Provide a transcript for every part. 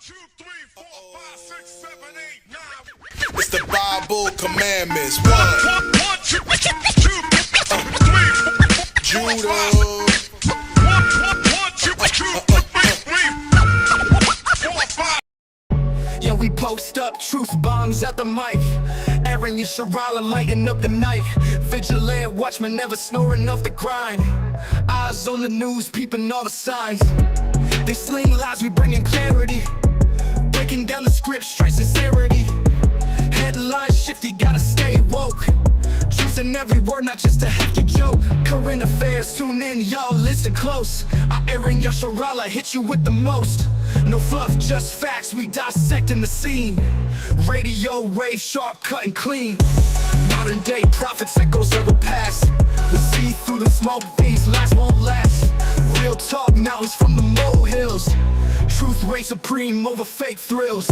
2, 3, 4, 5, 6, 7, 8, 9. It's the Bible commandments. One, 2, 3, 4, Judah. 2, 3, 4, 5. Yeah, we post up truth bombs at the mic. Aharon Yasharahla lighting up the night. Vigilant watchmen never snoring off the grind. Eyes on the news, peeping all the signs. They sling lies, we bringing clarity. Breaking down the script, straight sincerity. Headlines shifty, gotta stay woke. Truth in every word, not just a hefty joke. Current affairs, tune in, y'all listen close. Aharon Yasharahla hit you with the most. No fluff, just facts, we dissecting the scene. Radio wave, sharp, cut and clean. Modern day prophets, echoes of the past. We see through the smoke, these lies won't last. Real talk, mountains from the molehills. Truth reigns supreme over fake thrills.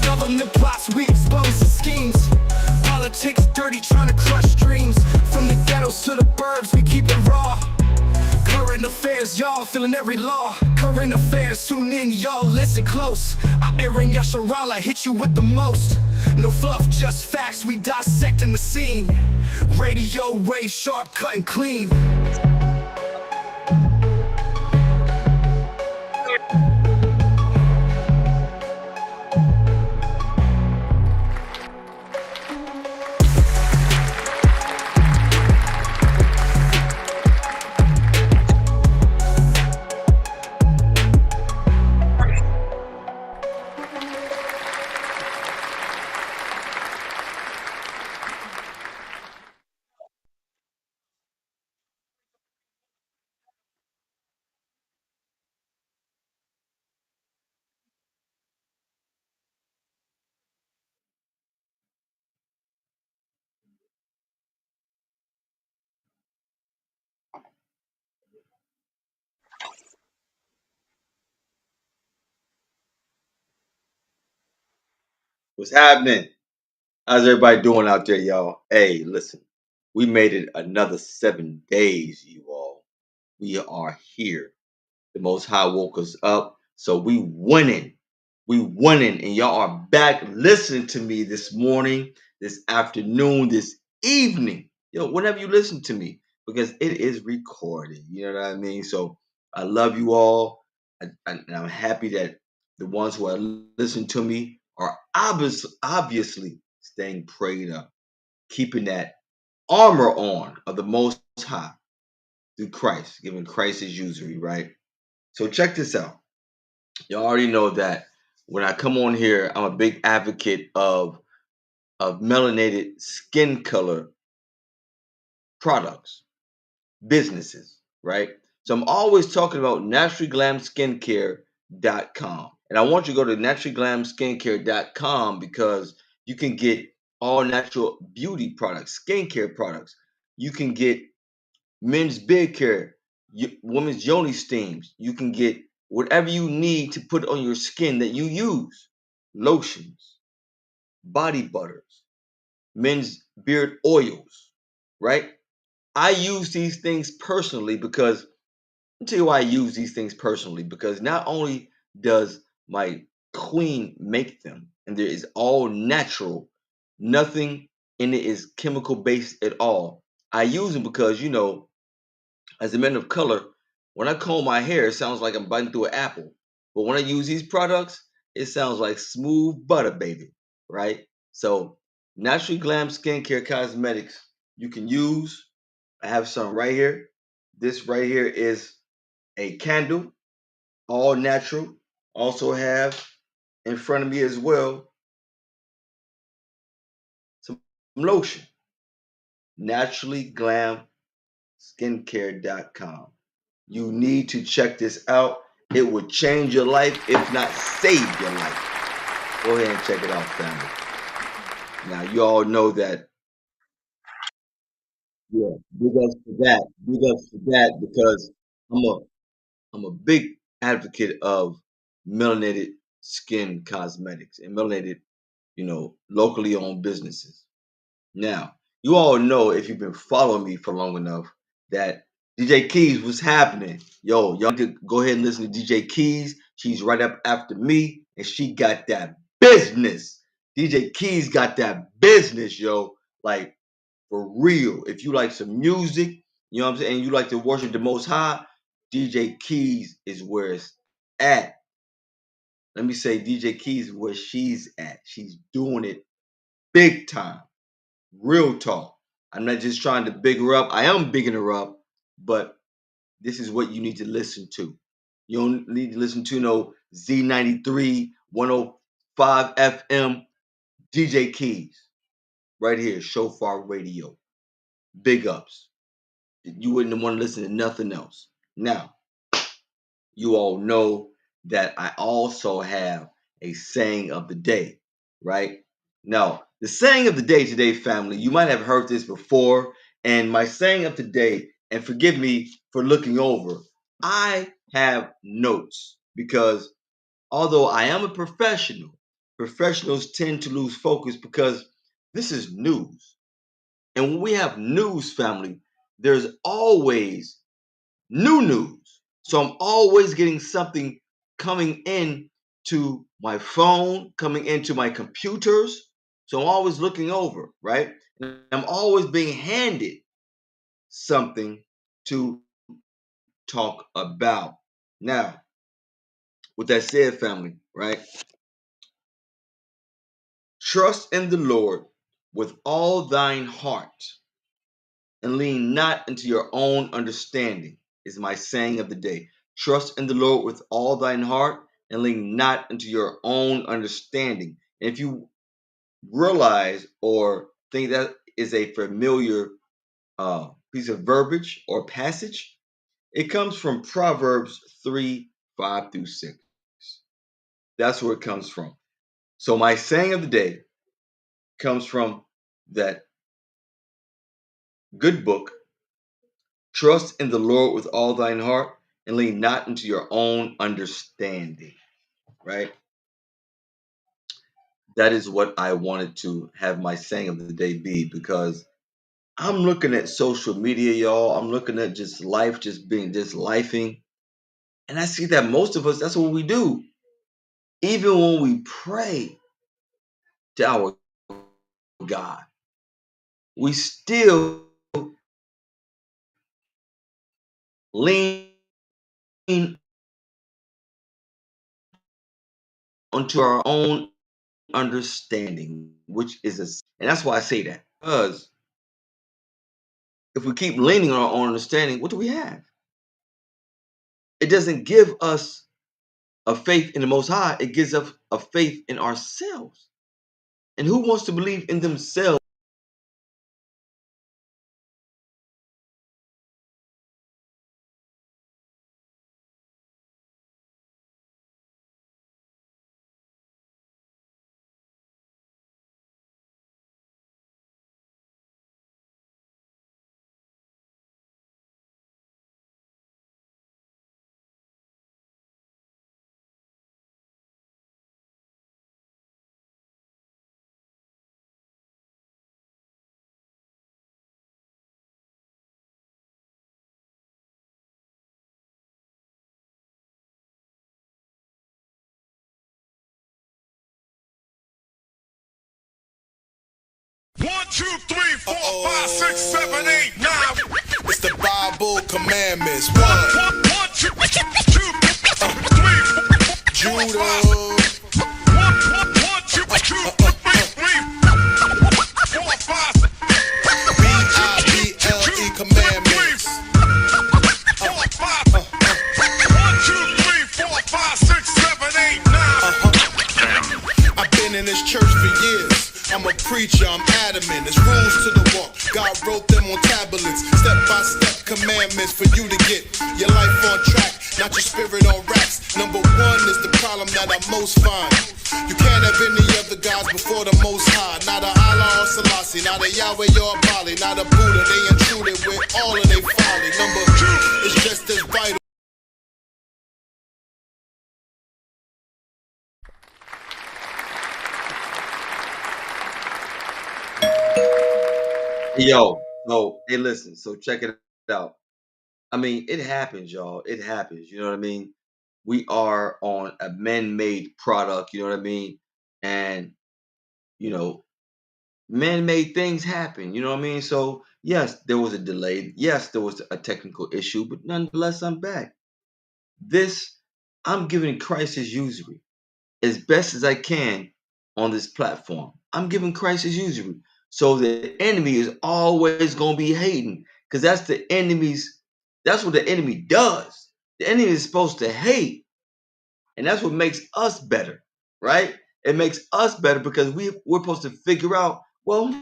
Government plots, we expose the schemes. Politics dirty, trying to crush dreams. From the ghettos to the burbs, we keep it raw. Current affairs, y'all feeling every law. Current affairs, tune in, y'all listen close. Aharon Yasharahla hit you with the most. No fluff, just facts, we dissecting the scene. Radio wave, sharp, cut and clean. What's happening? How's everybody doing out there, y'all? Hey, listen, we made it another 7 days, you all. We are here. The Most High woke us up, so we winning. We winning, and y'all are back listening to me this morning, this afternoon, this evening. Whenever you listen to me, because it is recorded. You know what I mean? So I love you all, and I'm happy that the ones who are listening to me are obviously staying prayed up, keeping that armor on of the Most High through Christ, giving Christ his usury, right? So check this out. You already know that when I come on here, I'm a big advocate of melanated skin color products, businesses, right? So I'm always talking about naturallglamskincare.com. And I want you to go to naturallglamskincare.com because you can get all natural beauty products, skincare products. You can get men's beard care, women's yoni steams. You can get whatever you need to put on your skin that you use. Lotions, body butters, men's beard oils, right? I use these things personally because I'll tell you why I use these things personally, because not only does my queen make them, and there is all natural, nothing in it is chemical based at all. I use them because, as a man of color, when I comb my hair, it sounds like I'm biting through an apple. But when I use these products, it sounds like smooth butter, baby, right? So, Naturally Glam Skincare Cosmetics, you can use. I have some right here. This right here is a candle, all natural. Also have in front of me as well some lotion. Naturallyglamskincare.com. You need to check this out. It will change your life, if not save your life. Go ahead and check it out, family. Now, you all know that. Yeah, big ups for that. Big ups for that because I'm a I'm a big advocate of melanated skin cosmetics and melanated, locally owned businesses. Now, you all know if you've been following me for long enough that DJ Keys was happening. Yo, y'all need to go ahead and listen to DJ Keys. She's right up after me. and she got that business. DJ Keys got that business, yo. Like, for real. If you like some music, you know what I'm saying, and you like to worship the Most High, DJ Keys is where it's at. Let me say, DJ Keys is where she's at. She's doing it big time. Real talk. I'm not just trying to big her up. I am bigging her up, but this is what you need to listen to. You don't need to listen to no Z93, 105 FM, DJ Keys. Right here, Shofar Radio. Big ups. You wouldn't want to listen to nothing else. Now, you all know that I also have a saying of the day, right? Now, the saying of the day today, family, you might have heard this before, and my saying of today, and forgive me for looking over, I have notes because although I am a professional, professionals tend to lose focus because this is news. And when we have news, family, there's always new news. So I'm always getting something coming in to my phone, coming into my computers. So I'm always looking over, right? And I'm always being handed something to talk about. Now, with that said, family, right? Trust in the Lord with all thine heart and lean not into your own understanding, is my saying of the day. Trust in the Lord with all thine heart and lean not into your own understanding. And if you realize or think that is a familiar piece of verbiage or passage, it comes from Proverbs 3:5-6. That's where it comes from. So my saying of the day comes from that good book. Trust in the Lord with all thine heart and lean not into your own understanding, right? That is what I wanted to have my saying of the day be because I'm looking at social media, y'all. I'm looking at just life, just being just lifing. And I see that most of us, that's what we do. Even when we pray to our God, we still lean onto our own understanding, which is and that's why I say that. Because if we keep leaning on our own understanding, what do we have? It doesn't give us a faith in the Most High. It gives us a faith in ourselves. And who wants to believe in themselves? One, two, three, four, five, six, seven, eight, nine. It's the Bible commandments. One, One, one, two, two, three, four, Judah. one, two, three, four, five. B-I-B-L-E commandments. Four, five. 1, 2, 3, 4, 5, 6, 7, 8, 9. I've been in this church for years. I'm a preacher, I'm adamant. There's rules to the walk. God wrote them on tablets. Step by step commandments for you to get your life on track, not your spirit on racks. Number one is the problem that I most find. You can't have any other gods before the Most High. Not a Allah or Selassie, not a Yahweh or a Bali, not a Buddha. They intruded with all of their folly. Number two is just as vital. Yo, no, hey, listen. So check it out. I mean, it happens, y'all. It happens. You know what I mean? we are on a man-made product, you know what I mean? And you know, man-made things happen, you know what I mean? So yes, there was a delay. Yes, there was a technical issue, but nonetheless, I'm back. This I'm giving Christ his usury as best as I can on this platform. I'm giving Christ his usury. So the enemy is always gonna be hating. Because that's what the enemy does. The enemy is supposed to hate. And that's what makes us better, right? It makes us better because we're supposed to figure out, well,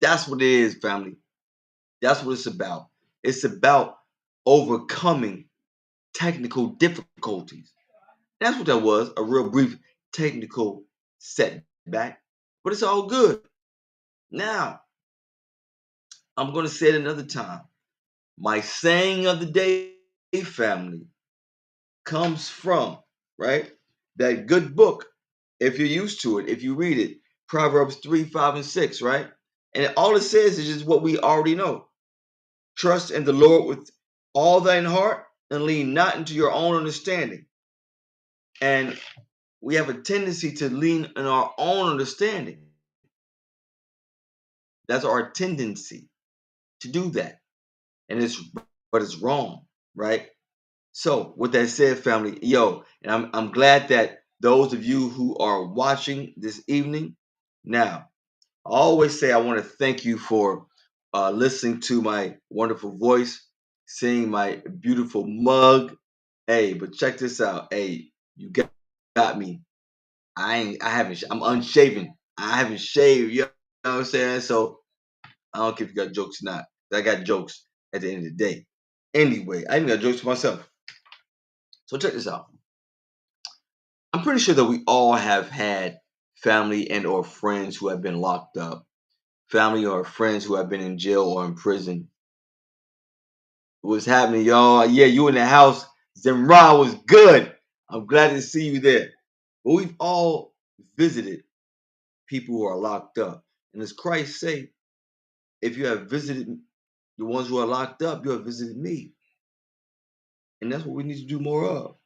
that's what it is, family. That's what it's about. It's about overcoming technical difficulties. That's what that was, a real brief technical setback. But it's all good. Now, I'm going to say it another time. My saying of the day, family, comes from, right? That good book, if you're used to it, if you read it, Proverbs 3, 5, and 6, right? And all it says is just what we already know. Trust in the Lord with all thine heart and lean not into your own understanding. And we have a tendency to lean on our own understanding. That's our tendency to do that. And it's wrong, right? So with that said, family, and I'm glad that those of you who are watching this evening, now I always say I want to thank you for listening to my wonderful voice, seeing my beautiful mug. Hey, but check this out. Hey, you got me. I'm unshaven. I haven't shaved. You know what I'm saying? So I don't care if you got jokes or not. I got jokes at the end of the day. Anyway, I even got jokes for myself. So check this out. I'm pretty sure that we all have had family and or friends who have been locked up, family or friends who have been in jail or in prison. What's happening, y'all? Yeah, you in the house. Zimra was good. I'm glad to see you there. But we've all visited people who are locked up. And as Christ say, if you have visited the ones who are locked up, you have visited me. And that's what we need to do more of.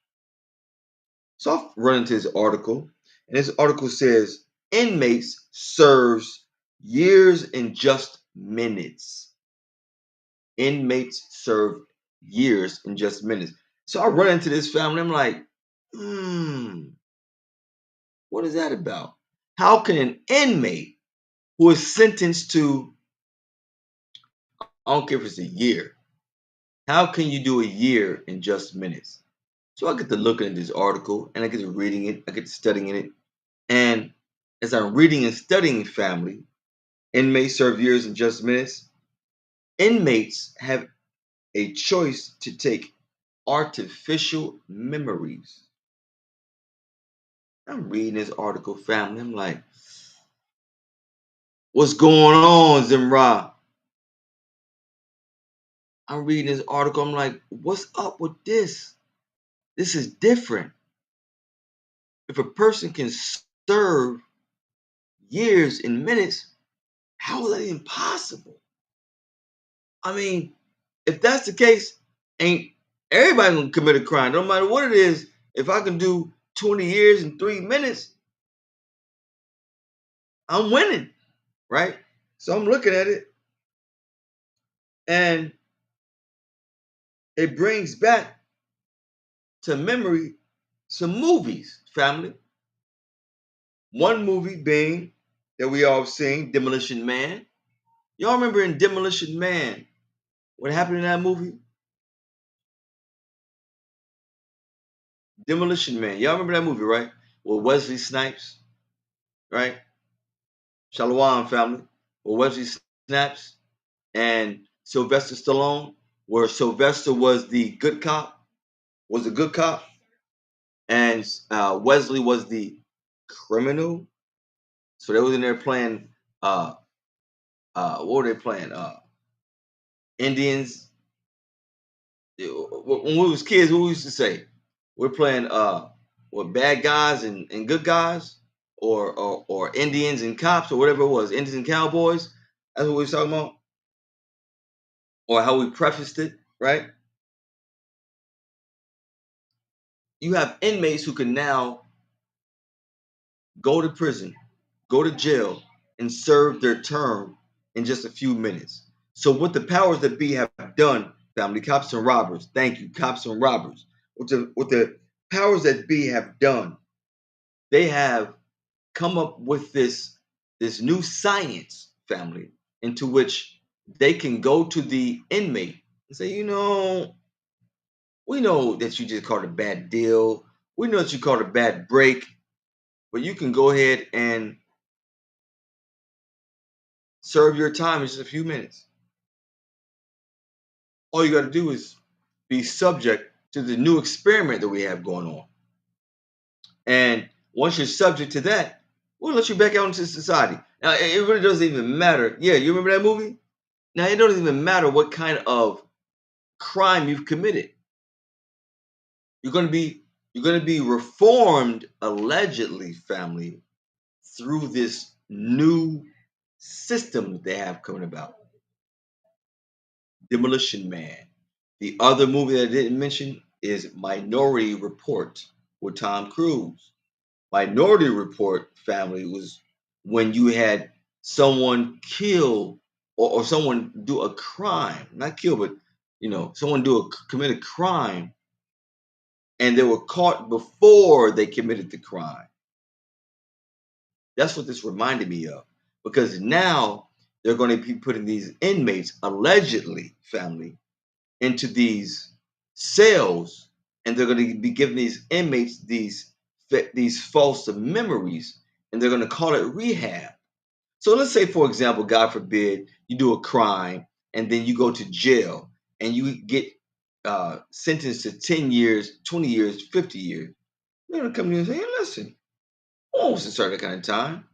So I've run into this article, and this article says inmates serves years in just minutes. Inmates serve years in just minutes. So I run into this family. I'm like, what is that about? How can an inmate who is sentenced to, I don't care if it's a year, how can you do a year in just minutes? So I get to looking at this article and I get to reading it, I get to studying it. And as I'm reading and studying family, inmates serve years in just minutes. Inmates have a choice to take artificial memories. I'm reading this article, family. I'm like, what's going on, Zimra? I'm reading this article. I'm like, what's up with this? This is different. If a person can serve years in minutes, how is that even possible? I mean, if that's the case, ain't everybody gonna commit a crime, no matter what it is. If I can do 20 years in 3 minutes, I'm winning, right? So I'm looking at it, and it brings back to memory some movies, family. One movie being that we all have seen, Demolition Man. Y'all remember in Demolition Man what happened in that movie? Demolition Man. Y'all remember that movie, right? With Wesley Snipes, right? Shalom, family. With Wesley Snipes and Sylvester Stallone, where Sylvester was the good cop, and Wesley was the criminal. So they was in there playing. What were they playing? Indians. When we was kids, what we used to say, we're playing with bad guys and good guys, or Indians and cops or whatever it was, Indians and cowboys. That's what we was talking about, or how we prefaced it, right? You have inmates who can now go to prison, go to jail, and serve their term in just a few minutes. So what the powers that be have done, family, cops and robbers, thank you, cops and robbers. What the powers that be have done, they have come up with this new science, family, into which they can go to the inmate and say, we know that you just caught a bad deal. We know that you caught a bad break, but you can go ahead and serve your time in just a few minutes. All you got to do is be subject to the new experiment that we have going on. And once you're subject to that, we'll let you back out into society. Now, it really doesn't even matter. Yeah, you remember that movie? Now, it doesn't even matter what kind of crime you've committed. You're going to be reformed, allegedly, family, through this new system that they have coming about. Demolition Man. The other movie that I didn't mention is Minority Report with Tom Cruise. Minority Report, family, was when you had someone kill or someone do a crime, not kill, but someone commit a crime, and they were caught before they committed the crime. That's what this reminded me of, because now they're going to be putting these inmates, allegedly, family, into these cells, and they're going to be giving these inmates these false memories, and they're going to call it rehab. So let's say, for example, God forbid, you do a crime and then you go to jail and you get sentenced to 10 years, 20 years, 50 years. They're going to come to you and say, hey, listen, I want to start that kind of time.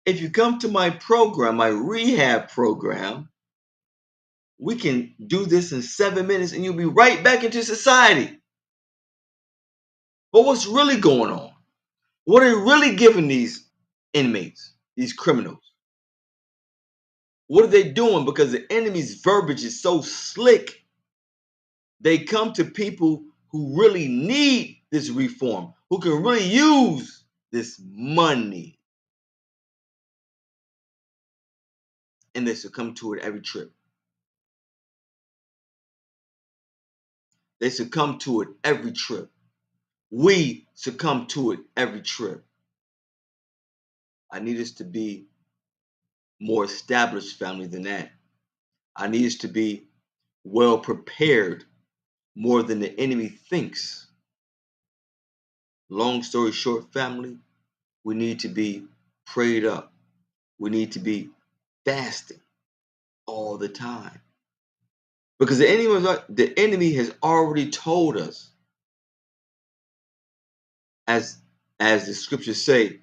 If you come to my program, my rehab program, we can do this in 7 minutes and you'll be right back into society. But what's really going on? What are you really giving these inmates, these criminals? What are they doing? Because the enemy's verbiage is so slick, they come to people who really need this reform, who can really use this money. And they succumb to it every trip. They succumb to it every trip. We succumb to it every trip. I need us to be more established, family, than that. I need us to be well prepared more than the enemy thinks. Long story short, family, we need to be prayed up. We need to be fasting all the time. Because the enemy has already told us, as the scriptures say,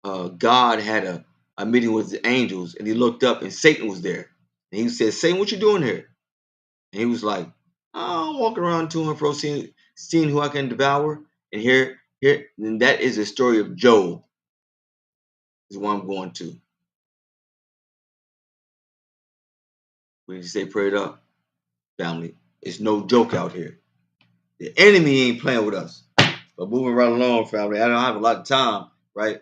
God had a meeting with the angels, and he looked up and Satan was there. And he said, Satan, what you doing here? And he was like, I'm walking around to and fro, seeing who I can devour. And here, and that is the story of Job, is what I'm going to. We need to stay prayed up, family. It's no joke out here. The enemy ain't playing with us. But moving right along, family, I don't have a lot of time, right?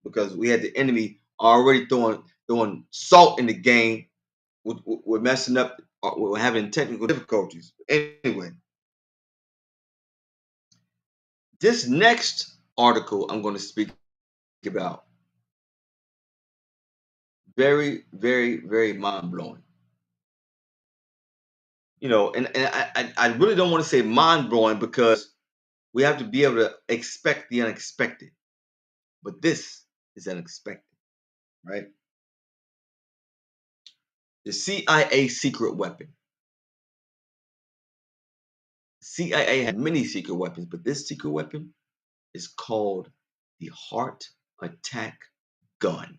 Because we had the enemy already throwing salt in the game. We're messing up. We're having technical difficulties. Anyway, this next article I'm going to speak about, very, very, very mind-blowing. And I really don't want to say mind-blowing because we have to be able to expect the unexpected. But this is unexpected, right? The CIA secret weapon. CIA had many secret weapons, but this secret weapon is called the heart attack gun.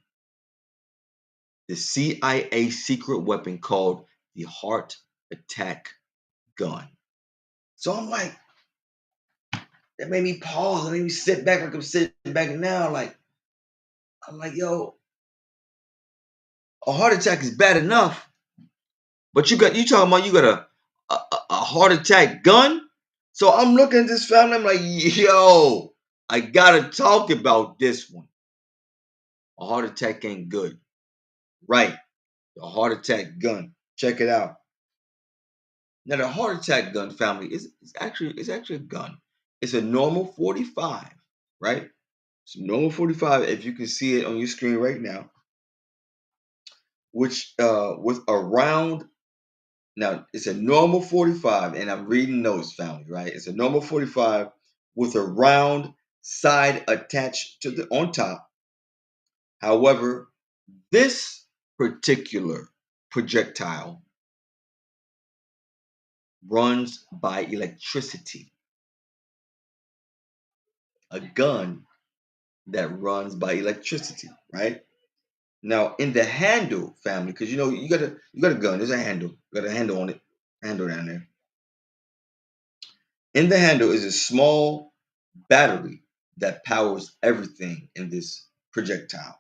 The CIA secret weapon called the heart attack gun. So I'm like, that made me pause. That made me sit back like I'm sitting back now. Like, I'm like, yo, a heart attack is bad enough, but you talking about you got a heart attack gun? So I'm looking at this family, I'm like, yo, I gotta talk about this one. A heart attack ain't good. Right. The heart attack gun. Check it out. Now the heart attack gun, family, is actually a gun. It's a normal 45, right? It's a normal 45, if you can see it on your screen right now, which with a round. Now it's a normal 45, and I'm reading notes, family, right? It's a normal 45 with a round side attached to the on top. However, this particular projectile runs by electricity. A gun that runs by electricity, right? Now in the handle, family, because you got a gun, there's a handle, you got a handle on it, handle down there. In the handle is a small battery that powers everything in this projectile.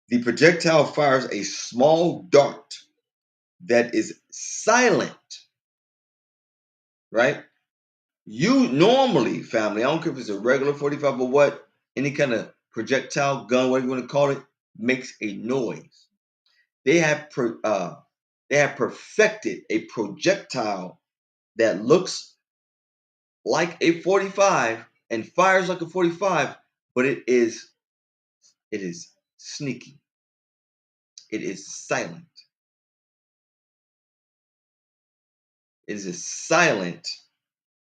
The projectile fires a small dart that is silent, right? You normally, family, I don't care if it's a regular 45 or what, any kind of projectile gun, whatever you want to call it, makes a noise. They have perfected a projectile that looks like a 45 and fires like a 45, but it is sneaky. It is silent. It is a silent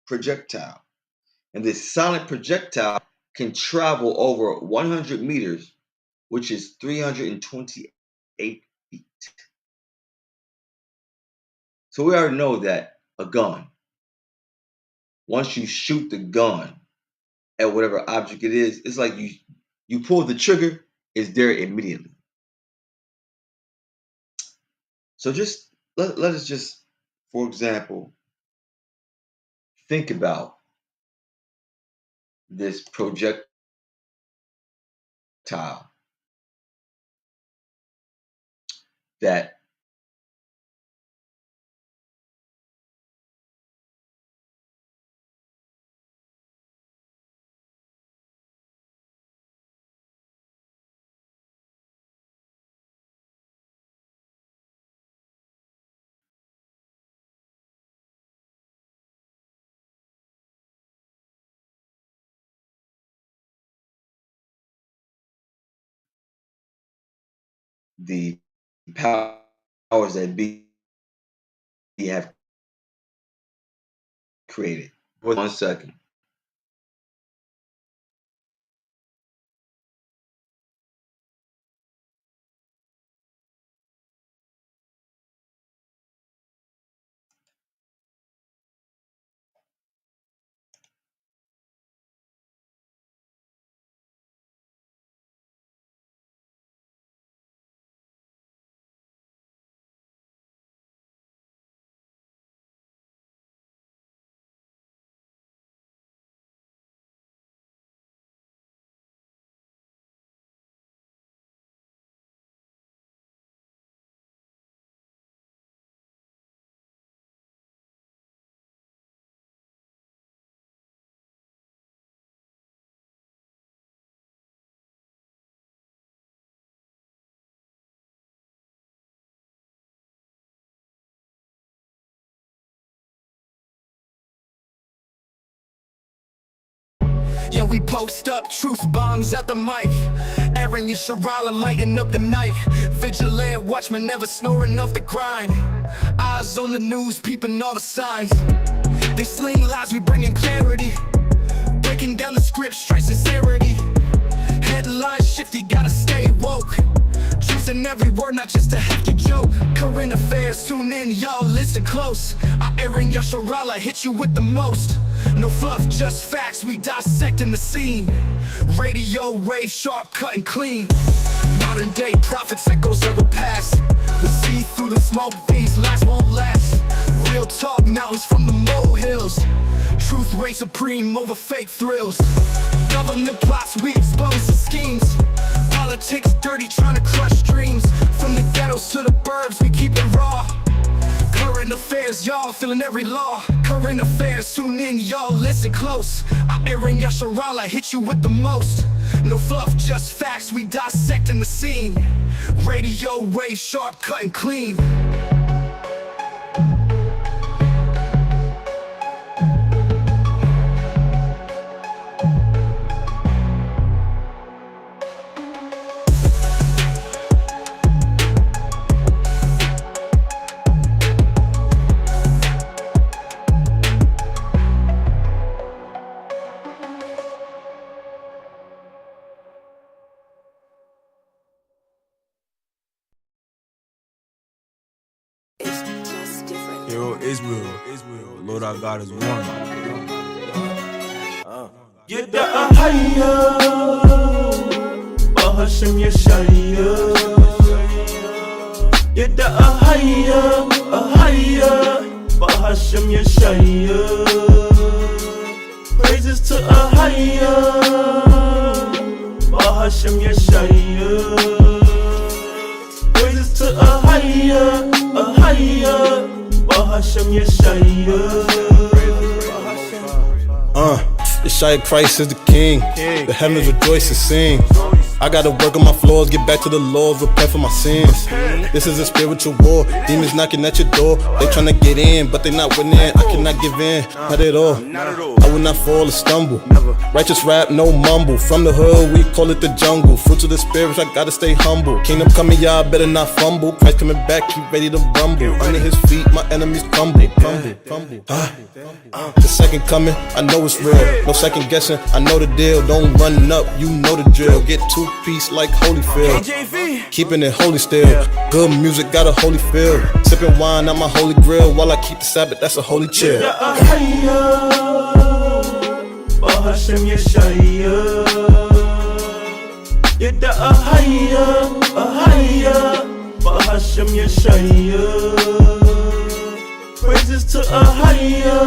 projectile. And this silent projectile can travel over 100 meters, which is 328 feet. So we already know that a gun, once you shoot the gun at whatever object it is, it's like you pull the trigger, it's there immediately. So just let us just, for example, think about this projectile that the powers that be have created. For 1 second. Yeah, we post up truth bombs at the mic. Aharon Yasharahla lighting up the night. Vigilant watchman never snoring off the grind. Eyes on the news, peeping all the signs. They sling lies, we bringing clarity. Breaking down the script, straight sincerity. Headlines shifty, gotta stay woke. Truth in every word, not just a hefty joke. Current affairs, tune in, y'all listen close. Aharon Yasharahla hit you with the most. No fluff, just facts, we dissecting the scene. Radio wave, sharp, cut and clean. Modern day prophets, echoes of the past. We see through the smoke, these lies won't last. Real talk, mountains from the molehills. Truth reign supreme over fake thrills. Government plots, we expose the schemes. Politics dirty, trying to crush dreams. From the ghettos to the burbs, we keep it raw. Current affairs, y'all feeling every law. Current affairs, tune in, y'all listen close. Aharon Yasharahla hit you with the most. No fluff, just facts, we dissecting the scene. Radio wave, sharp, cut and clean. Yo, Israel, Lord our God is one. Get the Ahaya, Bahashim Yeshaya. Get the Ahaya, Bahashim Yeshaya. Praises to Ahaya, Bahashim Yeshaya. Praises to Ahaya, Bahashim Yeshaya. Yeshua Christ is the King. The heavens rejoice and sing. I gotta work on my flaws, get back to the Lord, repent for my sins. This is a spiritual war, demons knocking at your door. They tryna get in, but they not winning. I cannot give in, not at all. I will not fall or stumble. Righteous rap, no mumble. From the hood, we call it the jungle. Fruits of the spirit, I gotta stay humble. Kingdom coming, y'all better not fumble. Christ coming back, keep ready to rumble. Under his feet, my enemies crumble. The second coming, I know it's real. No second guessing, I know the deal. Don't run up, you know the drill. Get 2-piece like Holyfield. Keeping it holy still. Good music got a holy feel. Sipping wine on my holy grill while I keep the Sabbath, that's a holy chill. Bahashim Yeshaya. Get the Ahaya, Bahashim Yeshaya. Praises to Ahaya,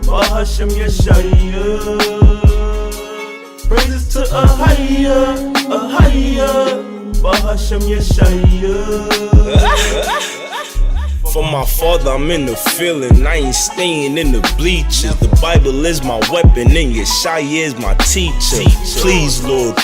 Bahashim Yeshaya. Praises to Ahaya, Bahashim Yeshaya. For my father, I'm in the feeling. I ain't staying in the bleachers. The Bible is my weapon, and Yeshua is my teacher. Please, Lord,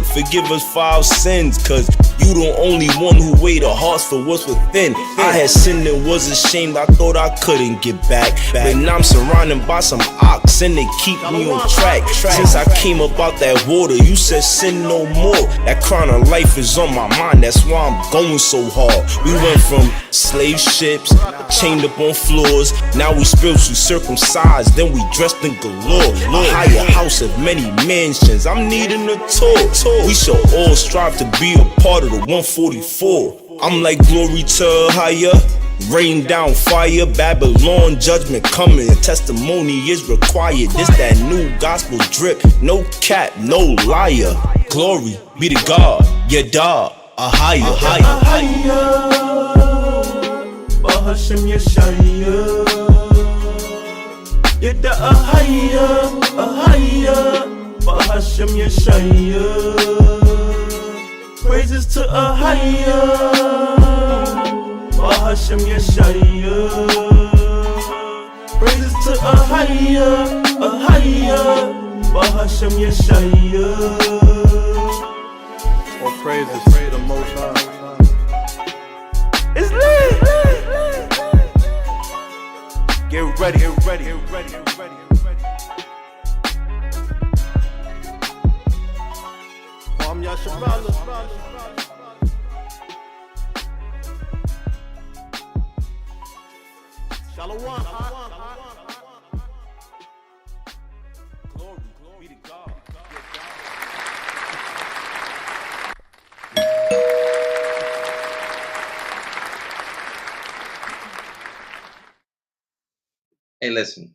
forgive us for our sins, cause you the only one who weighed the hearts for what's within. I had sinned and was ashamed, I thought I couldn't get back. But now I'm surrounded by some ox, and they keep me on track. Since I came up out that water, you said sin no more. That crown of life is on my mind, that's why I'm going so hard. We went from slave ships, chained up on floors. Now we spiritually circumcised, then we dressed in galore. A higher house of many mansions, I'm needing a tour. We shall all strive to be a part of the 144. I'm like glory to higher, rain down fire. Babylon judgment coming, testimony is required. This that new gospel drip, no cap, no liar. Glory be to God, Yada, Ahaya. Bahashim Yeshaya. Get the Ahaya, Bahashim Yeshaya. Praises to Ahaya, Bahashim Yeshaya. Praises to Ahaya, Bahashim Yeshaya. All praises to the Most High. It's lit. Get ready. Aharon Yasharahla. Shalom. Glory be to God. Hey, listen.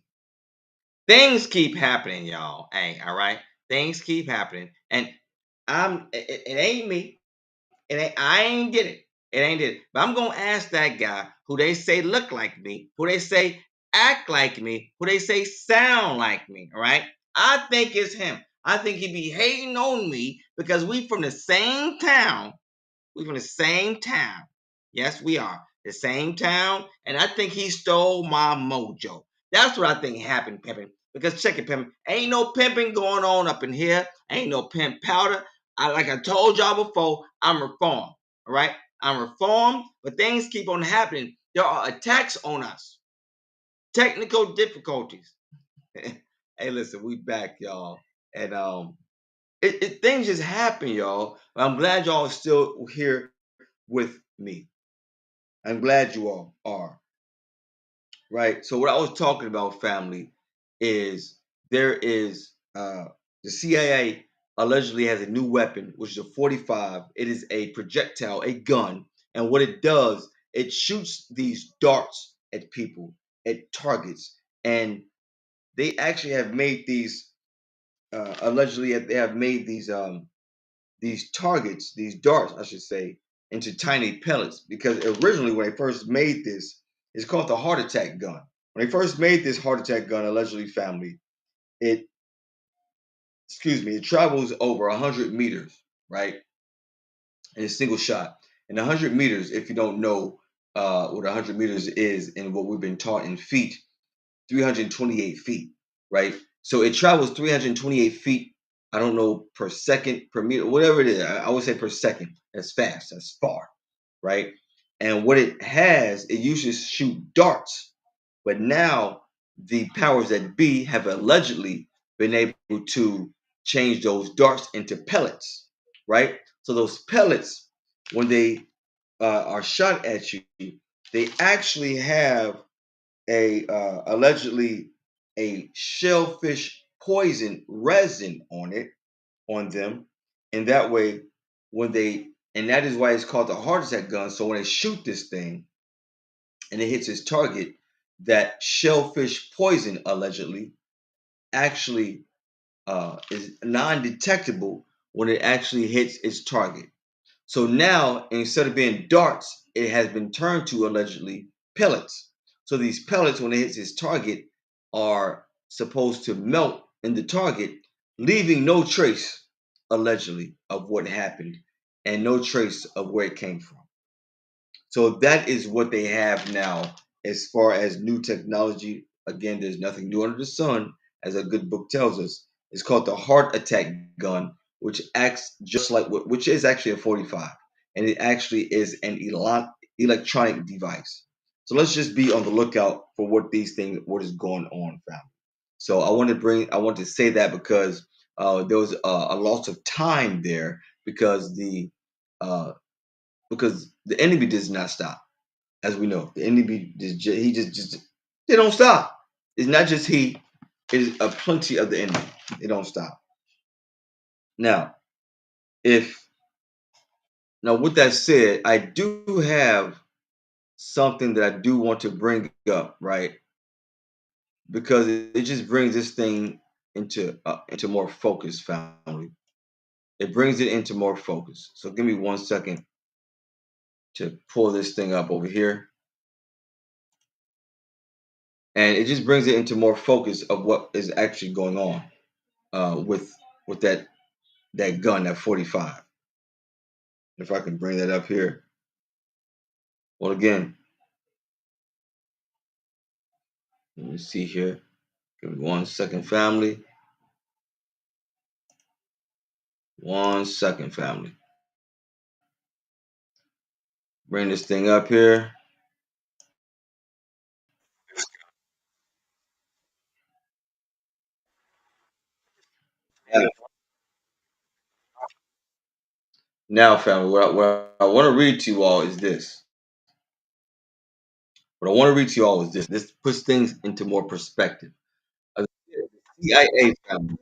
Things keep happening, y'all. Hey, all right. Things keep happening, and it ain't me. I ain't did it. It ain't did it. But I'm gonna ask that guy who they say look like me, who they say act like me, who they say sound like me. All right. I think it's him. I think he be hating on me because we from the same town. We from the same town. Yes, we are. The same town. And I think he stole my mojo. That's what I think happened, pimping. Because check it, pimping. Ain't no pimping going on up in here. Ain't no pimp powder. Like I told y'all before, I'm reformed. All right. I'm reformed, but things keep on happening. There are attacks on us. Technical difficulties. Hey, listen, we back, y'all. And things just happen, y'all. I'm glad y'all are still here with me. I'm glad you all are. Right. So what I was talking about, family, is there is the CIA allegedly has a new weapon, which is a 45. It is a projectile, a gun, and what it does, it shoots these darts at people, at targets, and they actually have made these allegedly they have made these targets, these darts, I should say, into tiny pellets. Because originally, when they first made this, it's called the heart attack gun. When they first made this heart attack gun, allegedly, family, it it travels over 100 meters, right, in a single shot. And 100 meters, if you don't know what 100 meters is, and what we've been taught in feet, 328 feet, right? So it travels 328 feet. I don't know per second, per meter, whatever it is. I would say per second. That's fast. That's far, right? And what it has, it usually shoot darts, but now the powers that be have allegedly been able to change those darts into pellets, right? So those pellets, when they are shot at you, they actually have a allegedly a shellfish poison resin on them, and that way when they and that is why it's called the heart attack gun. So when they shoot this thing and it hits its target, that shellfish poison allegedly actually is non-detectable when it actually hits its target. So now, instead of being darts, it has been turned to allegedly pellets. So these pellets, when it hits its target, are supposed to melt in the target, leaving no trace, allegedly, of what happened and no trace of where it came from. So that is what they have now as far as new technology. Again, there's nothing new under the sun, as a good book tells us. It's called the heart attack gun, which acts just like which is actually a 45, and it actually is an electronic device. So let's just be on the lookout for what is going on, family. So I want to say that because there was a loss of time there uh, because the enemy does not stop. As we know, the enemy he just they don't stop. It's not just he; it is a plenty of the enemy. They don't stop. Now, if now with that said, I do have something that I do want to bring up, right? Because it just brings this thing into more focus, family. It brings it into more focus. So give me 1 second to pull this thing up over here. And it just brings it into more focus of what is actually going on with that gun, that 45. If I can bring that up here. Well, again, let me see here. Give me 1 second, family. 1 second, family. Bring this thing up here. Now, now family, what I want to read to you all is this. What I want to read to you all is this. This puts things into more perspective. Uh, The CIA family.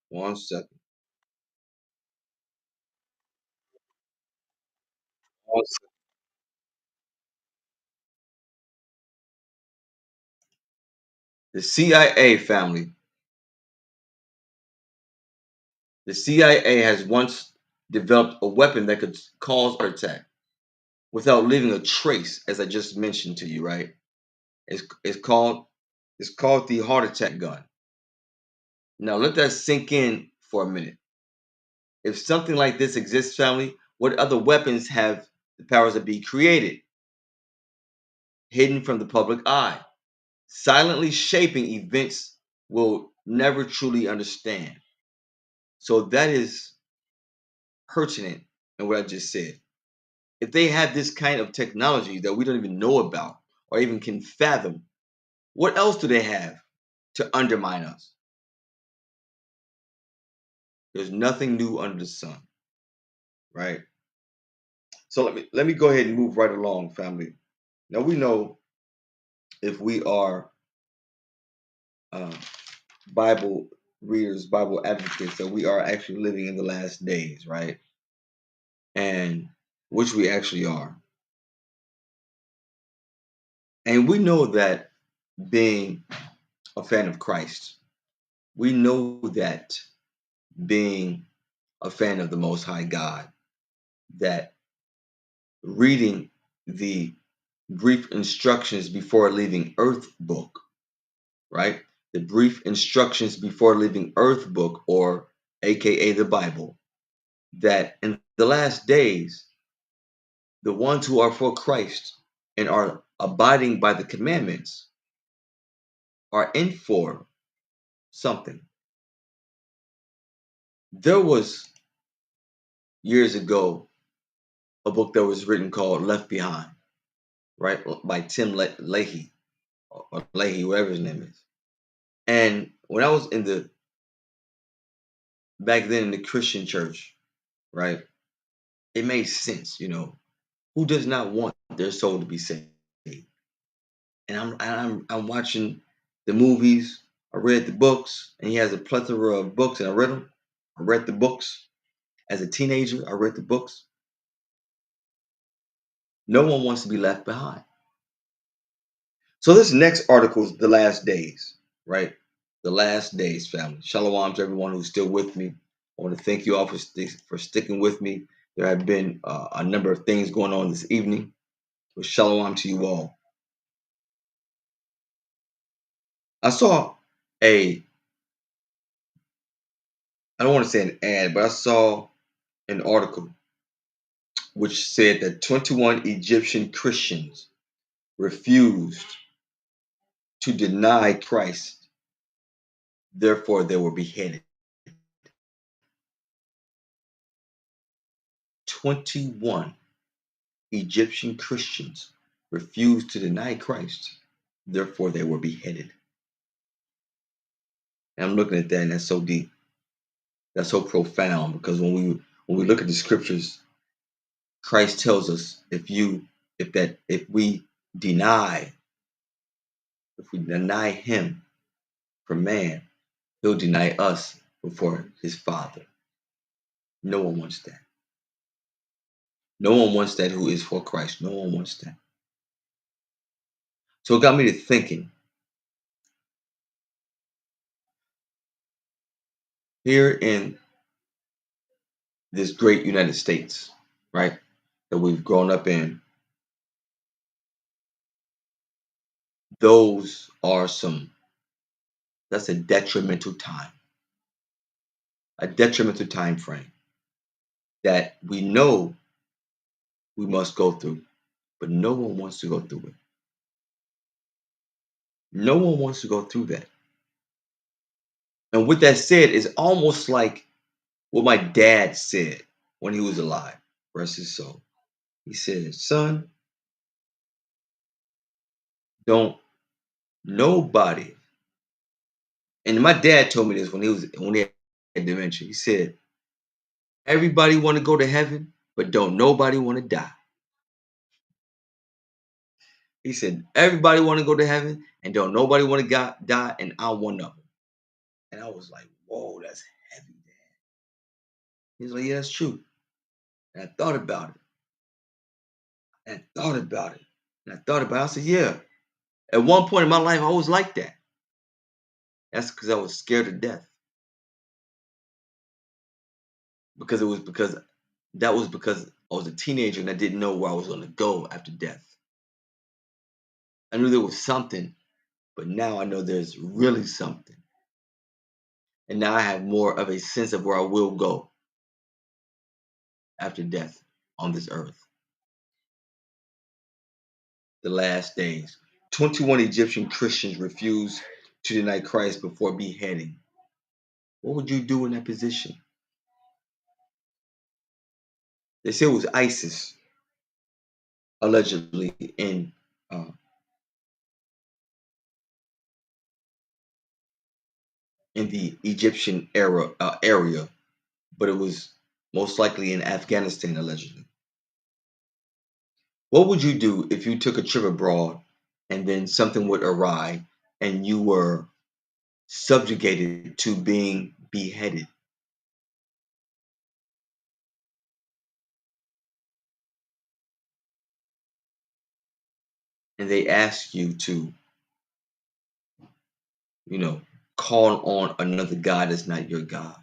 1 second. 1 second. The CIA family The CIA has once developed a weapon that could cause an attack without leaving a trace, as I just mentioned to you, right? It's called the heart attack gun. Now let that sink in for a minute. If something like this exists, family, what other weapons have the powers that be created, hidden from the public eye, silently shaping events we'll never truly understand? So that is pertinent in what I just said. If they have this kind of technology that we don't even know about or even can fathom, what else do they have to undermine us? There's nothing new under the sun, right? So let me go ahead and move right along, family. Now we know if we are uh, Bible readers, Bible advocates, that we are actually living in the last days, right? And which we actually are. And we know that being a fan of Christ, we know that being a fan of the Most High God, that reading the brief instructions before leaving Earth book, right? The brief instructions before leaving Earth book, or AKA the Bible, that in the last days, the ones who are for Christ and are abiding by the commandments are in for something. There was years ago a book that was written called Left Behind, right, by Tim Leahy, or Leahy, whatever his name is. And when I was back then in the Christian church, right, it made sense, who does not want their soul to be saved? And I'm watching the movies. I read the books, and he has a plethora of books, and I read them. I read the books as a teenager. I read the books. No one wants to be left behind. So this next article is the last days, right? The last days, family. Shalom to everyone who's still with me. I want to thank you all for sticking with me. There have been a number of things going on this evening. But shalom to you all. I saw I don't want to say an ad, but I saw an article which said that 21 Egyptian Christians refused to deny Christ, therefore they were beheaded. 21 Egyptian Christians refused to deny Christ, therefore they were beheaded. And I'm looking at that, and that's so deep. That's so profound, because when we look at the scriptures, Christ tells us if we deny him for man, he'll deny us before his Father. No one wants that. No one wants that who is for Christ. No one wants that. So it got me to thinking. Here in this great United States, right, that we've grown up in, that's a detrimental time. A detrimental time frame that we know we must go through, but no one wants to go through it. No one wants to go through that. And with that said, it's almost like what my dad said when he was alive, rest his soul. He said, son, don't nobody, and my dad told me this when he had dementia. He said, everybody want to go to heaven, but don't nobody want to die. He said, everybody want to go to heaven, and don't nobody want to die, and I'm one of them. And I was like, whoa, that's heavy, Dad. He's like, yeah, that's true. And I thought about it. And I thought about it. I said, yeah. At one point in my life, I was like that. That's because I was scared to death. because that was because I was a teenager and I didn't know where I was going to go after death. I knew there was something, but now I know there's really something. And now I have more of a sense of where I will go after death on this earth. The last days. 21 Egyptian Christians refused to deny Christ before beheading. What would you do in that position? They say it was ISIS, allegedly, uh, in the Egyptian area, but it was most likely in Afghanistan, allegedly. What would you do if you took a trip abroad and then something would awry and you were subjugated to being beheaded? And they ask you to, you know, call on another God that's not your God,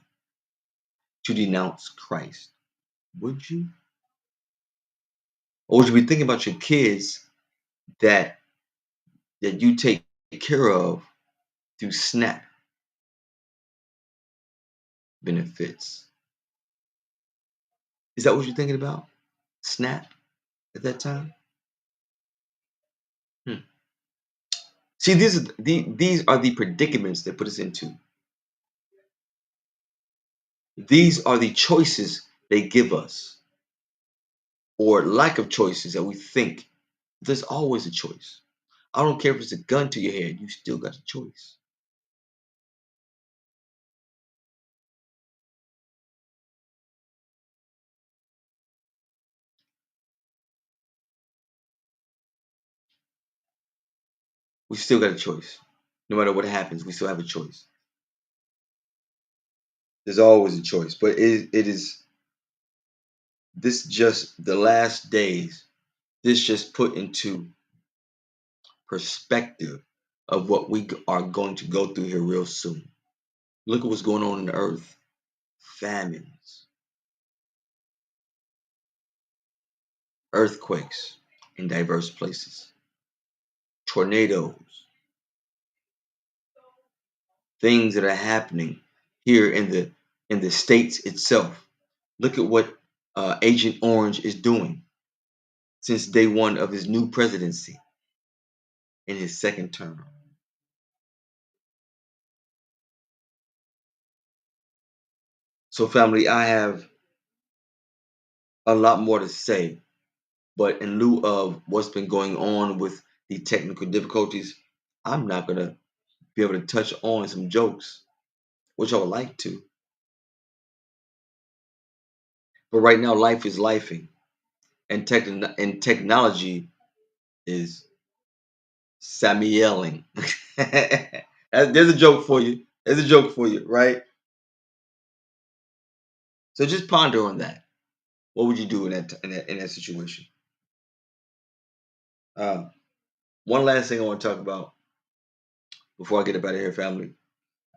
to denounce Christ. Would you? Or would you be thinking about your kids that you take care of through SNAP benefits? Is that what you're thinking about? SNAP at that time? Hmm. See, these are the predicaments that put us into. These are the choices they give us, or lack of choices that we think. There's always a choice. I don't care if it's a gun to your head, you still got a choice. We still got a choice. No matter what happens, we still have a choice. There's always a choice. But it is this just the last days, this just put into perspective of what we are going to go through here real soon. Look at what's going on in the earth. Famines, earthquakes in diverse places, tornadoes, things that are happening here in the states itself. Look at what Agent Orange is doing since day one of his new presidency in his second term. So, family, I have a lot more to say, but in lieu of what's been going on with the technical difficulties, I'm not going to be able to touch on some jokes, which I would like to. But right now, life is lifing, and technology is Samieling. There's a joke for you. There's a joke for you, right? So just ponder on that. What would you do in that situation? Um, One last thing I want to talk about before I get up out of here, family.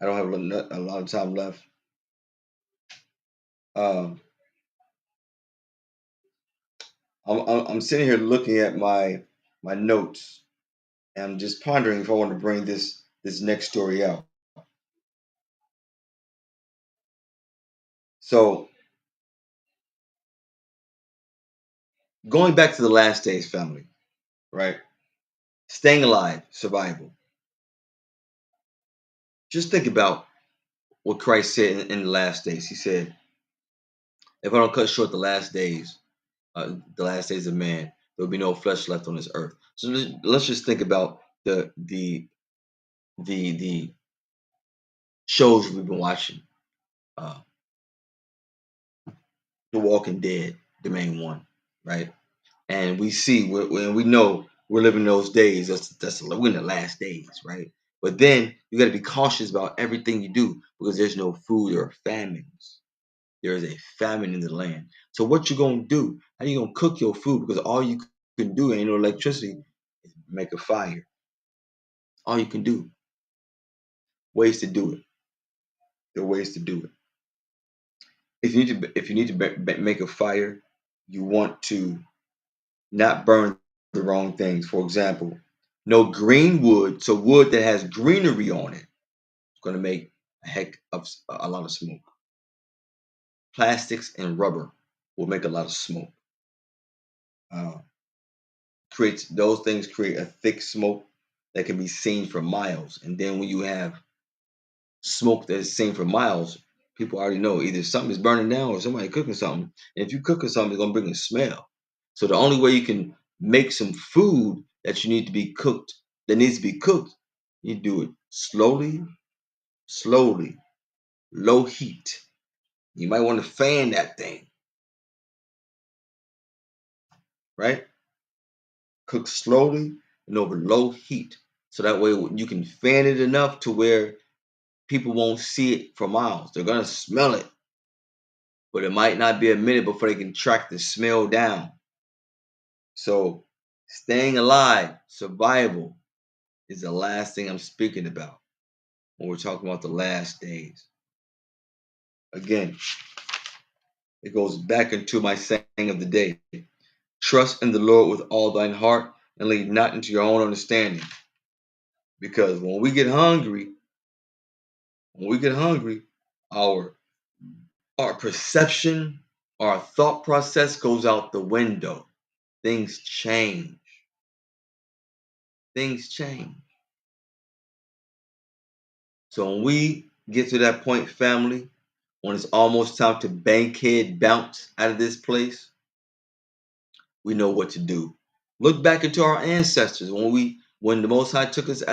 I don't have a lot of time left. Um, I'm sitting here looking at my notes, and I'm just pondering if I want to bring this next story out. So going back to the last days, family, right? Staying alive, survival. Just think about what Christ said in the last days. He said, "If I don't cut short the last days of man, there will be no flesh left on this earth." So let's just think about the shows we've been watching. Uh, The Walking Dead, the main one, right? And we see when we know we're living those days. We're in the last days, right? But then you got to be cautious about everything you do because there's no food or famines. There is a famine in the land. So what you gonna do? How you gonna cook your food? Because all you can do ain't no electricity. Is make a fire. All you can do. Ways to do it. There are ways to do it. if you need to make a fire, you want to not burn the wrong things. For example, no green wood, so wood that has greenery on it, is going to make a heck of a lot of smoke. Plastics and rubber will make a lot of smoke. Uh, Creates those things create a thick smoke that can be seen for miles. And then when you have smoke that is seen for miles, people already know either something is burning down or somebody cooking something. And if you're cooking something, it's gonna bring a smell. So the only way you can make some food that needs to be cooked, you do it slowly, slowly, low heat. You might want to fan that thing, right? Cook slowly and over low heat. So that way you can fan it enough to where people won't see it for miles. They're gonna smell it, but it might not be a minute before they can track the smell down. So staying alive, survival is the last thing I'm speaking about when we're talking about the last days. Again, it goes back into my saying of the day. Trust in the Lord with all thine heart and lean not into your own understanding. Because when we get hungry, our perception, our thought process goes out the window. Things change. Things change. So when we get to that point, family, when it's almost time to bankhead bounce out of this place, we know what to do. Look back into our ancestors when the Most High took us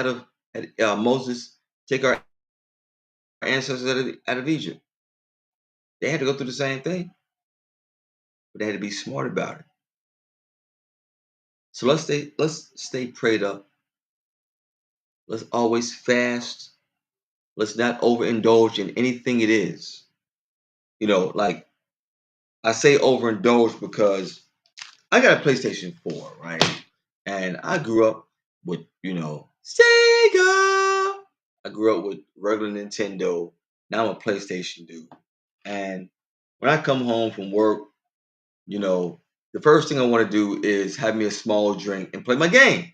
Moses take our ancestors out of Egypt. They had to go through the same thing, but they had to be smart about it. So let's stay prayed up. Let's always fast. Let's not overindulge in anything it is. Like I say overindulge because I got a PlayStation 4, right? And I grew up with, Sega. I grew up with regular Nintendo. Now I'm a PlayStation dude. And when I come home from work, the first thing I want to do is have me a small drink and play my game.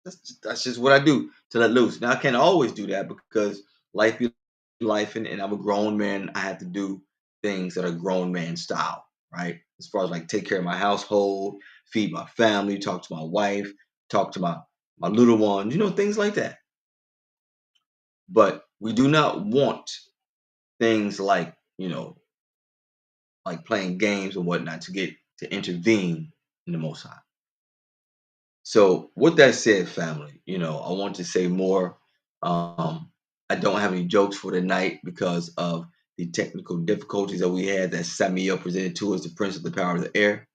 That's just what I do to let loose. Now I can't always do that because life be life, and I'm a grown man. I have to do things that are grown man style, right? As far as like take care of my household, feed my family, talk to my wife, talk to my little ones, things like that. But we do not want things like playing games and whatnot to intervene in the Most High. So with that said, family, I want to say more. I don't have any jokes for tonight because of the technical difficulties that we had that Samuel presented to us, the Prince of the Power of the Air.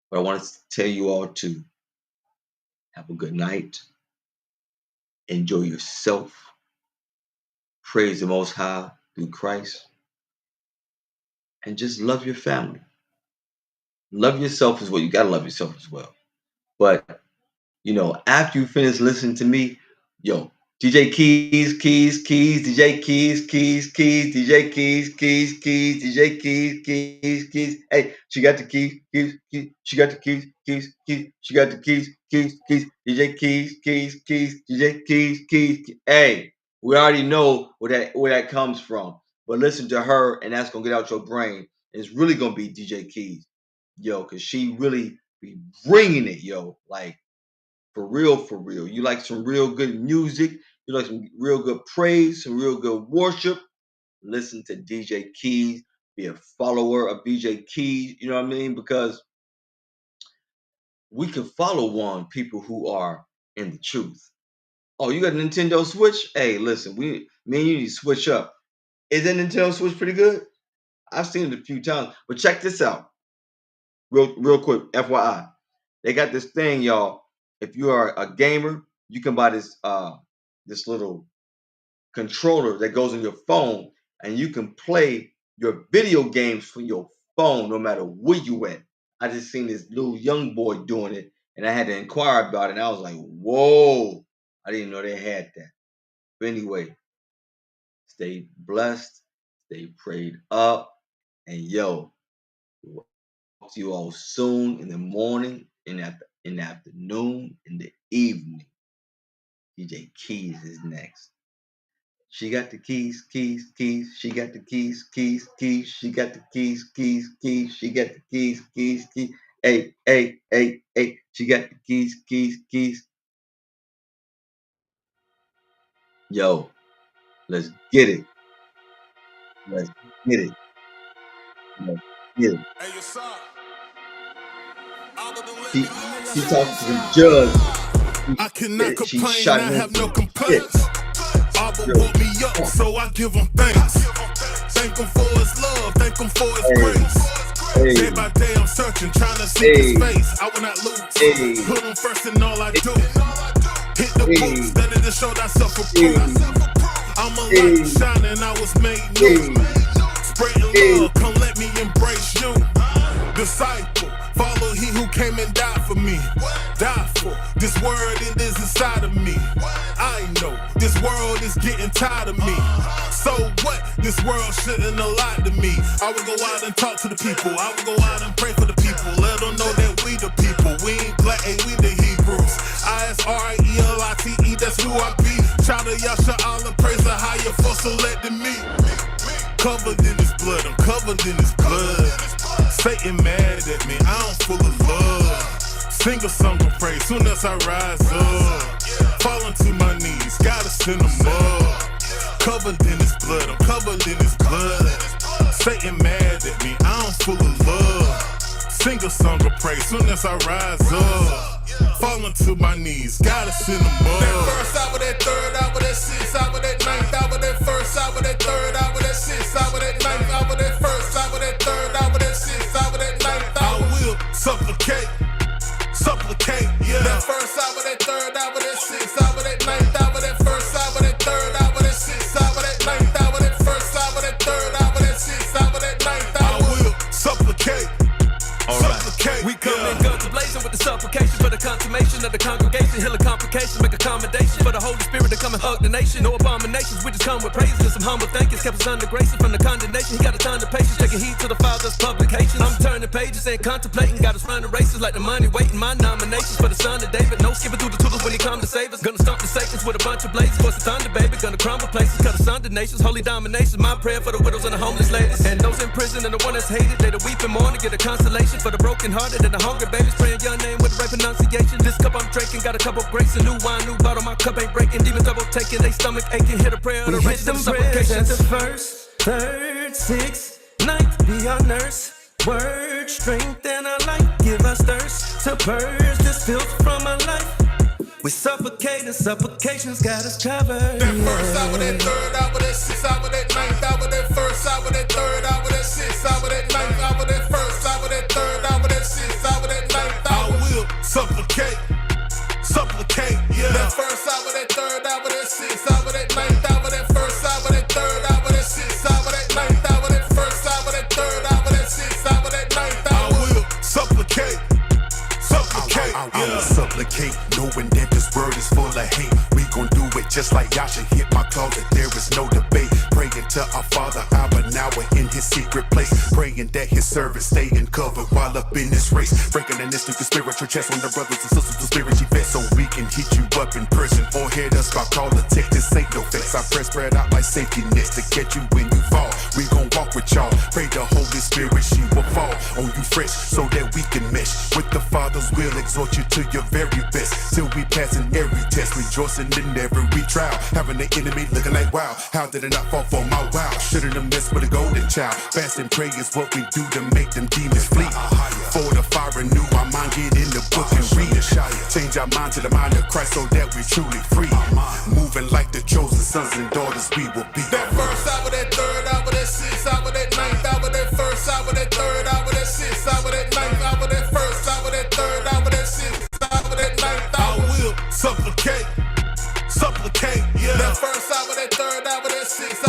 But I want to tell you all to have a good night. Enjoy yourself. Praise the Most High through Christ. And just love your family. Love yourself is what you got to love yourself as well. But after you finish listening to me, DJ Keys, DJ Keys, DJ Keys, DJ Keys. Hey, she got the keys, she got the keys, she got the keys, DJ Keys, DJ Keys. Hey, we already know where that comes from. But listen to her, and that's gonna get out your brain. And it's really gonna be DJ Keys, because she really be bringing it, like. For real, for real. You like some real good music. You like some real good praise, some real good worship. Listen to DJ Keys. Be a follower of DJ Keys. You know what I mean? Because we can follow people who are in the truth. Oh, you got a Nintendo Switch? Hey, listen, me and you need to switch up. Is that Nintendo Switch pretty good? I've seen it a few times. But check this out. Real quick, FYI. They got this thing, y'all. If you are a gamer, you can buy this little controller that goes on your phone, and you can play your video games from your phone no matter where you at. I just seen this little young boy doing it, and I had to inquire about it, and I was like, whoa, I didn't know they had that. But anyway, stay blessed, Stay prayed up. And yo, we'll talk to you all soon in the morning, in the afternoon, in the evening. DJ Keys is next. She got the keys, keys, keys. She got the keys, keys, keys. She got the keys, keys, keys. She got the keys, keys, keys. Hey, hey, hey, hey. She got the keys, keys, keys. Yo, let's get it. Let's get it. Let's get it. Hey, your son. Other than She, let she talked to the judge. I cannot She complain, shot I him have no in the complaints. Abba woke me up, so I give him thanks. Thank him for his love, thank him for his grace. Day by day I'm searching, trying to see his face. I will not lose. Put him first in all I do. Hit the boots, steady to show thyself approved. I'm a light shining, I was made new. Spreading love, come let me embrace you. Disciple, follow he who came and died for me. Die for this word, it is inside of me. I know this world is getting tired of me. So what? This world shouldn't lie to me. I would go out and talk to the people. I would go out and pray for the people. Let them know that we the people. We ain't black, hey, we the Hebrews. ISRAELITE, that's who I be. Child of Yasharahla, praise the higher for selecting me. Covered in his blood, I'm covered in his blood. Satan mad at me, I'm full of love. Sing a song of praise soon as I rise up. Falling to my knees, gotta send him up. Covered in his blood, I'm covered in his blood. Satan mad at me, I'm full of love. Sing a song of praise soon as I rise up. Falling to my knees, gotta send him up. That first hour, that third hour, that sixth hour, that ninth hour, that first hour, that third hour, that sixth hour, that ninth hour, that first hour, that third hour, that sixth hour, that ninth hour. I will supplicate, yeah. That first hour, that third hour, that sixth hour, that ninth hour, that first hour, that third hour, that sixth hour, that ninth hour, that first hour, that third hour, that sixth hour, that ninth hour. I will supplicate. We come in guns blazing with the supplication for the consummation of the congregation. Heal the complications, make accommodation for the Holy Spirit to come and hug the nation. No abominations, we just come with praises and some humble thankings. Kept us under grace from the condemnation. He got a ton of patience, taking heed to the Father's publications. I'm turning pages and contemplating. Got us running races like the money waiting. My nominations for the son of David. No skipping through the tools when he come to save us. Gonna stomp the Satans with a bunch of blazes. Force the thunder, baby. Gonna crumble places, cut asunder nations. Holy domination. My prayer for the widows and the homeless ladies. And those in prison and the one that's hated. They the weeping mourning, get a consolation for the broken hearted and the hungry babies. Praying your name with the right pronunciation. This cup I'm drinking, got a cup of grace, a new wine, new bottle. My cup ain't breaking. Demons double taking, they stomach aching. Hit a prayer of the righteous and supplications. At the first, third, sixth, ninth, be our nurse. Word, strength, and our light. Give us thirst to purge this filth from our life. We suffocate and supplications got us covered. That first hour, that third hour, that sixth hour, that ninth hour, that first hour, that third hour, that sixth hour, that ninth hour, that first hour, that third hour, that sixth hour, that ninth hour. I will supplicate, yeah. That first hour, that third hour, that sixth hour, that ninth hour, that first hour, that third hour, that sixth hour, that ninth hour, that first hour, that third hour, that sixth hour, that ninth hour. I will supplicate. I will supplicate, knowing that this world is full of hate. We gon' do it just like Yasha hit my closet. There is no debate. Praying to our Father, Abba, now we're in his secret place. Praying that his service stay in cover while up in this race. Breaking an instant spiritual chest on the brothers and sisters to spirit you vet. So we can hit you up in prison or hit us by call to take this ain't no fix. I press spread out like safety nets to catch you when you fall. We gon' walk with y'all. Pray the Holy Spirit, she will fall on you fresh so that we can mesh with the Father's will. Exhort you to your very best till we passing every test, rejoicing in every trial. Having the enemy looking like wow, how did it not fall for my wow? Shouldn't have messed with a golden child. Fast and pray is what we do to make them demons flee. For the fire renew our mind, get in the book and read it. Change our mind to the mind of Christ so that we truly free. Moving like the chosen sons and daughters we will be. That first hour, that third hour, that sixth hour, that ninth hour, that first hour, that third hour, that sixth hour, that ninth hour, that first hour, that third hour, that sixth hour, that ninth hour. I will supplicate, yeah. That first hour, that third hour, that sixth